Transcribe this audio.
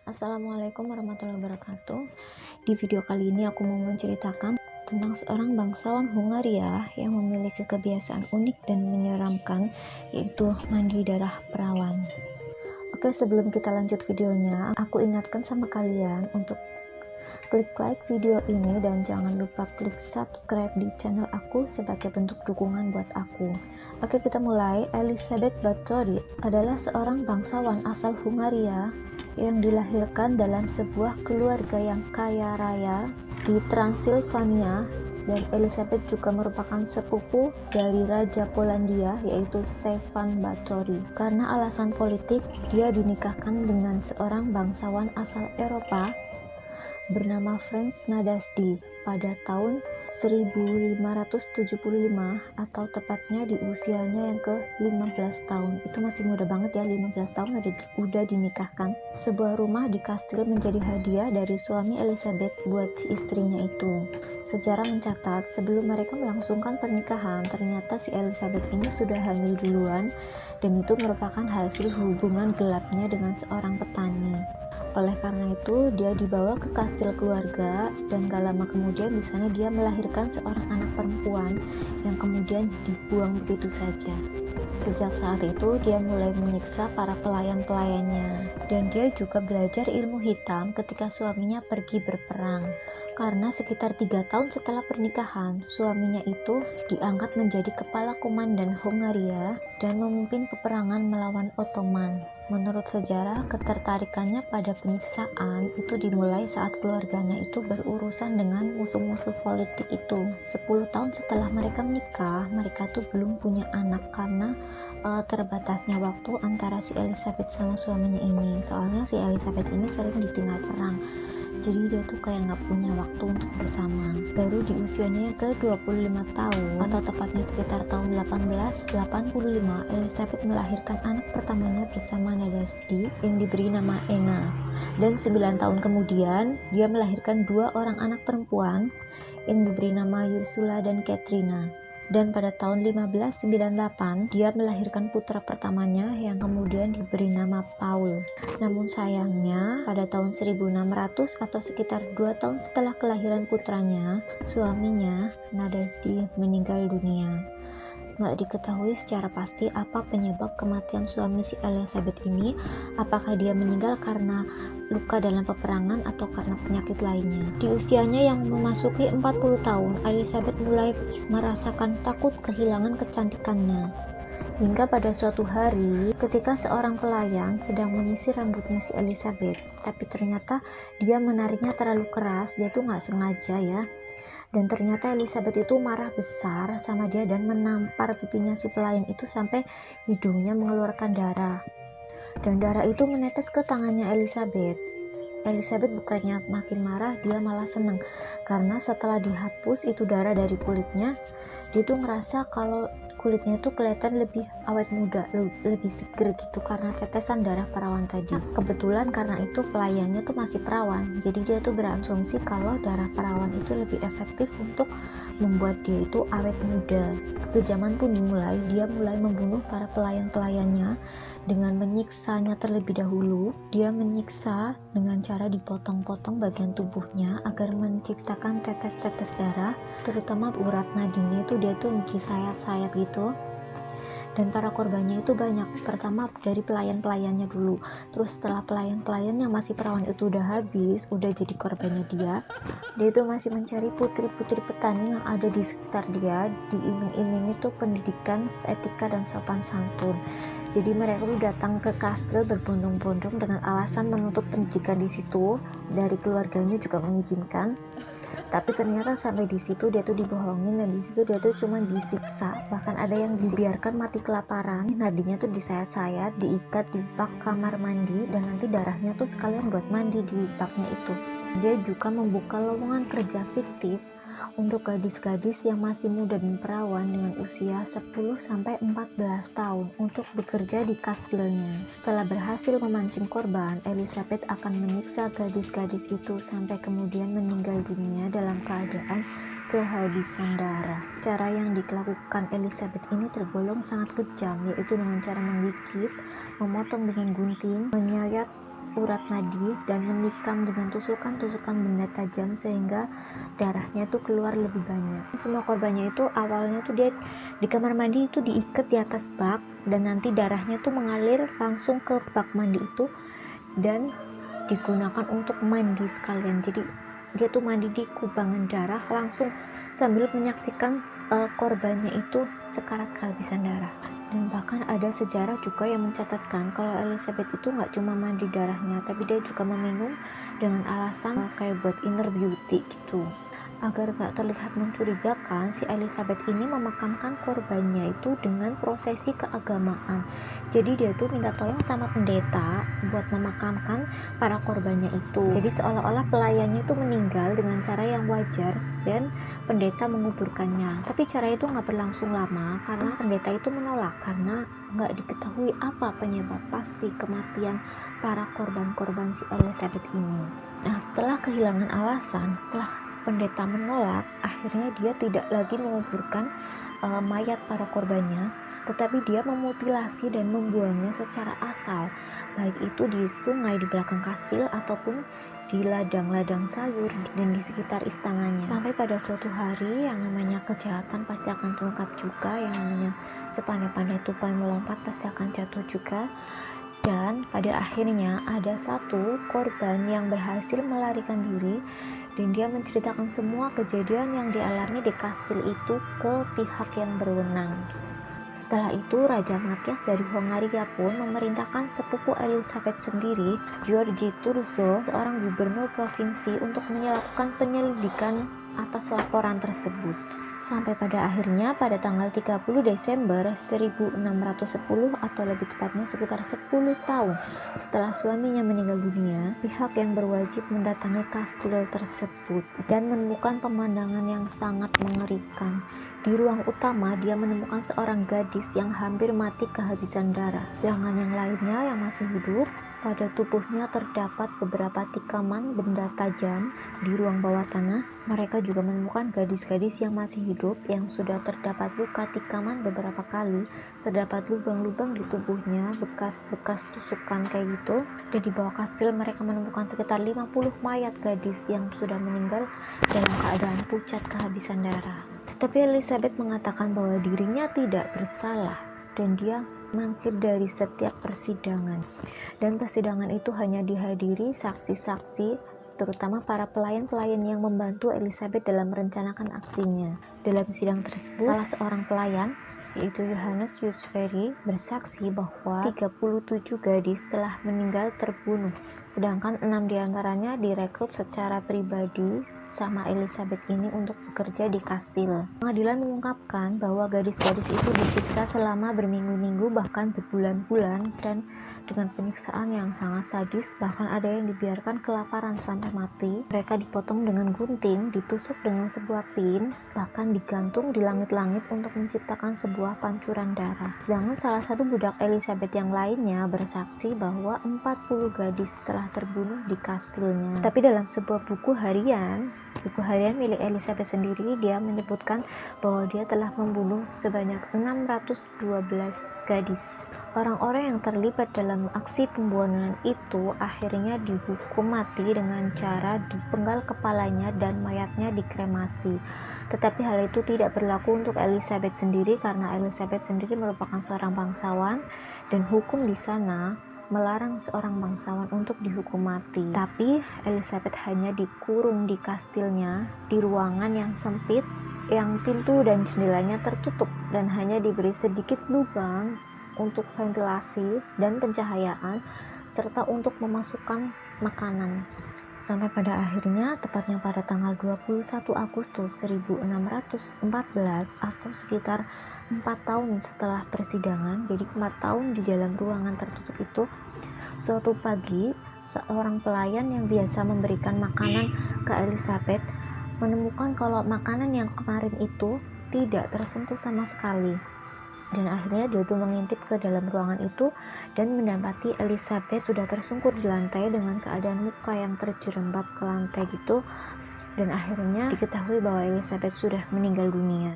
Assalamualaikum warahmatullahi wabarakatuh. Di video kali ini aku mau menceritakan tentang seorang bangsawan Hungaria yang memiliki kebiasaan unik dan menyeramkan, yaitu mandi darah perawan. Oke, sebelum kita lanjut videonya, aku ingatkan sama kalian untuk klik like video ini dan jangan lupa klik subscribe di channel aku sebagai bentuk dukungan buat aku. Oke, kita mulai. Elisabeth Báthory adalah seorang bangsawan asal Hungaria yang dilahirkan dalam sebuah keluarga yang kaya raya di Transilvania, dan Elisabeth juga merupakan sepupu dari Raja Polandia yaitu Stefan Batory. Karena alasan politik, dia dinikahkan dengan seorang bangsawan asal Eropa bernama Franz Nadasdy pada tahun 1575, atau tepatnya di usianya yang ke-15 tahun. Itu masih muda banget ya, 15 tahun udah dinikahkan. Sebuah rumah di kastil menjadi hadiah dari suami Elizabeth buat si istrinya itu. Sejarah mencatat sebelum mereka melangsungkan pernikahan, ternyata si Elizabeth ini sudah hamil duluan, dan itu merupakan hasil hubungan gelapnya dengan seorang petani. Oleh karena itu, dia dibawa ke kastil keluarga, dan gak lama kemudian di sana dia melahirkan seorang anak perempuan yang kemudian dibuang begitu saja. Sejak saat itu, dia mulai menyiksa para pelayan-pelayannya, dan dia juga belajar ilmu hitam ketika suaminya pergi berperang. Karena sekitar 3 tahun setelah pernikahan, suaminya itu diangkat menjadi kepala komandan Hungaria dan memimpin peperangan melawan Ottoman. Menurut sejarah, ketertarikannya pada penyiksaan itu dimulai saat keluarganya itu berurusan dengan musuh-musuh politik itu. 10 tahun setelah mereka menikah, mereka tuh belum punya anak karena terbatasnya waktu antara si Elizabeth sama suaminya ini. Soalnya si Elizabeth ini sering ditinggal perang, jadi dia tuh kayak nggak punya waktu untuk bersama. Baru di usianya yang ke-25 tahun, atau tepatnya sekitar tahun 1885, Elizabeth melahirkan anak pertamanya bersama Nadasdy yang diberi nama Anna. Dan 9 tahun kemudian dia melahirkan 2 orang anak perempuan yang diberi nama Ursula dan Katrina. Dan pada tahun 1598 dia melahirkan putra pertamanya yang kemudian diberi nama Paul. Namun sayangnya pada tahun 1600, atau sekitar 2 tahun setelah kelahiran putranya, suaminya Nadasdy meninggal dunia. Nggak diketahui secara pasti apa penyebab kematian suami si Elizabeth ini, apakah dia meninggal karena luka dalam peperangan atau karena penyakit lainnya. Di usianya yang memasuki 40 tahun, Elizabeth mulai merasakan takut kehilangan kecantikannya. Hingga pada suatu hari, ketika seorang pelayan sedang menyisir rambutnya si Elizabeth, tapi ternyata dia menariknya terlalu keras, dia tuh nggak sengaja ya. Dan ternyata Elizabeth itu marah besar sama dia dan menampar pipinya si pelayan itu sampai hidungnya mengeluarkan darah. Dan darah itu menetes ke tangannya Elizabeth. Elizabeth bukannya makin marah, dia malah seneng. Karena setelah dihapus itu darah dari kulitnya, dia tuh ngerasa kalau kulitnya tuh kelihatan lebih awet muda, lebih seger gitu karena tetesan darah perawan tadi. Kebetulan karena itu pelayannya tuh masih perawan, jadi dia tuh berasumsi kalau darah perawan itu lebih efektif untuk membuat dia itu awet muda. Kekejaman pun dimulai, dia mulai membunuh para pelayan-pelayannya dengan menyiksanya terlebih dahulu. Dia menyiksa dengan cara dipotong-potong bagian tubuhnya agar menciptakan tetes-tetes darah, terutama urat nadinya itu dia tuh disayat-sayat gitu. Dan para korbannya itu banyak. Pertama dari pelayan-pelayannya dulu, terus setelah pelayan-pelayan yang masih perawan itu udah habis, udah jadi korbannya dia itu masih mencari putri-putri petani yang ada di sekitar dia, diiming-imingi tuh pendidikan, etika, dan sopan santun. Jadi mereka tuh datang ke kastil berbondong-bondong dengan alasan menuntut pendidikan di situ, dari keluarganya juga mengizinkan. Tapi ternyata sampai di situ dia tuh dibohongin, dan di situ dia tuh cuma disiksa. Bahkan ada yang dibiarkan mati kelaparan, nadinya tuh disayat-sayat, diikat di bak kamar mandi, dan nanti darahnya tuh sekalian buat mandi di baknya itu. Dia juga membuka lowongan kerja fiktif untuk gadis-gadis yang masih muda dan perawan dengan usia 10-14 tahun untuk bekerja di kastilnya. Setelah berhasil memancing korban, Elizabeth akan menyiksa gadis-gadis itu sampai kemudian meninggal dunia dalam keadaan kehabisan darah. Cara yang dilakukan Elizabeth ini tergolong sangat kejam, yaitu dengan cara menggigit, memotong dengan gunting, menyayat urat nadi dan menikam dengan tusukan-tusukan benda tajam sehingga darahnya itu keluar lebih banyak. Semua korbannya itu awalnya tuh dia di kamar mandi itu diikat di atas bak, dan nanti darahnya tuh mengalir langsung ke bak mandi itu dan digunakan untuk mandi sekalian. Jadi dia tuh mandi di kubangan darah langsung sambil menyaksikan korbannya itu sekarat kehabisan darah. Dan bahkan ada sejarah juga yang mencatatkan kalau Elizabeth itu nggak cuma mandi darahnya, tapi dia juga meminum dengan alasan kayak buat inner beauty gitu. Agar gak terlihat mencurigakan, si Elizabeth ini memakamkan korbannya itu dengan prosesi keagamaan. Jadi dia tuh minta tolong sama pendeta buat memakamkan para korbannya itu. Jadi seolah-olah pelayannya itu meninggal dengan cara yang wajar dan pendeta menguburkannya. Tapi cara itu gak berlangsung lama karena pendeta itu menolak karena gak diketahui apa penyebab pasti kematian para korban-korban si Elizabeth ini. Nah, setelah kehilangan alasan, setelah pendeta menolak, akhirnya dia tidak lagi menguburkan mayat para korbannya, tetapi dia memutilasi dan membuangnya secara assal, baik itu di sungai di belakang kastil ataupun di ladang-ladang sayur dan di sekitar istananya. Sampai pada suatu hari yang namanya kejahatan pasti akan terungkap juga, yang namanya sepandai-pandai tupai melompat pasti akan jatuh juga. Dan pada akhirnya ada satu korban yang berhasil melarikan diri dan dia menceritakan semua kejadian yang dialami di kastil itu ke pihak yang berwenang. Setelah itu Raja Matthias dari Hongaria pun memerintahkan sepupu Elizabeth sendiri, Georgi Turzo, seorang gubernur provinsi, untuk melakukan penyelidikan atas laporan tersebut. Sampai pada akhirnya pada tanggal 30 Desember 1610 atau lebih tepatnya sekitar 10 tahun setelah suaminya meninggal dunia, pihak yang berwajib mendatangi kastil tersebut dan menemukan pemandangan yang sangat mengerikan. Di ruang utama dia menemukan seorang gadis yang hampir mati kehabisan darah, sedangkan yang lainnya yang masih hidup. Pada tubuhnya terdapat beberapa tikaman benda tajam. Di ruang bawah tanah, mereka juga menemukan gadis-gadis yang masih hidup yang sudah terdapat luka tikaman beberapa kali. Terdapat lubang-lubang di tubuhnya, bekas-bekas tusukan kayak gitu. Dan di bawah kastil mereka menemukan sekitar 50 mayat gadis yang sudah meninggal dalam keadaan pucat kehabisan darah. Tetapi Elizabeth mengatakan bahwa dirinya tidak bersalah dan dia mangkir dari setiap persidangan, dan persidangan itu hanya dihadiri saksi-saksi, terutama para pelayan-pelayan yang membantu Elizabeth dalam merencanakan aksinya. Dalam sidang tersebut, salah seorang pelayan, yaitu Johannes Yusveri, bersaksi bahwa 37 gadis telah meninggal terbunuh, sedangkan 6 diantaranya direkrut secara pribadi sama Elizabeth ini untuk bekerja di kastil. Pengadilan mengungkapkan bahwa gadis-gadis itu disiksa selama berminggu-minggu bahkan berbulan-bulan dan dengan penyiksaan yang sangat sadis, bahkan ada yang dibiarkan kelaparan sampai mati. Mereka dipotong dengan gunting, ditusuk dengan sebuah pin, bahkan digantung di langit-langit untuk menciptakan sebuah pancuran darah. Sedangkan salah satu budak Elizabeth yang lainnya bersaksi bahwa 40 gadis telah terbunuh di kastilnya. Tapi dalam sebuah buku harian milik Elizabeth sendiri, dia menyebutkan bahwa dia telah membunuh sebanyak 612 gadis. Orang-orang yang terlibat dalam aksi pembunuhan itu akhirnya dihukum mati dengan cara dipenggal kepalanya dan mayatnya dikremasi. Tetapi hal itu tidak berlaku untuk Elizabeth sendiri karena Elizabeth sendiri merupakan seorang bangsawan dan hukum di sana melarang seorang bangsawan untuk dihukum mati. Tapi Elizabeth hanya dikurung di kastilnya di ruangan yang sempit, yang pintu dan jendelanya tertutup dan hanya diberi sedikit lubang untuk ventilasi dan pencahayaan serta untuk memasukkan makanan. Sampai pada akhirnya, tepatnya pada tanggal 21 Agustus 1614 atau sekitar 4 tahun setelah persidangan, jadi 4 tahun di dalam ruangan tertutup itu, suatu pagi seorang pelayan yang biasa memberikan makanan ke Elizabeth menemukan kalau makanan yang kemarin itu tidak tersentuh sama sekali. Dan akhirnya dia tuh mengintip ke dalam ruangan itu dan mendapati Elizabeth sudah tersungkur di lantai dengan keadaan muka yang terjerembab ke lantai gitu, dan akhirnya diketahui bahwa Elizabeth sudah meninggal dunia.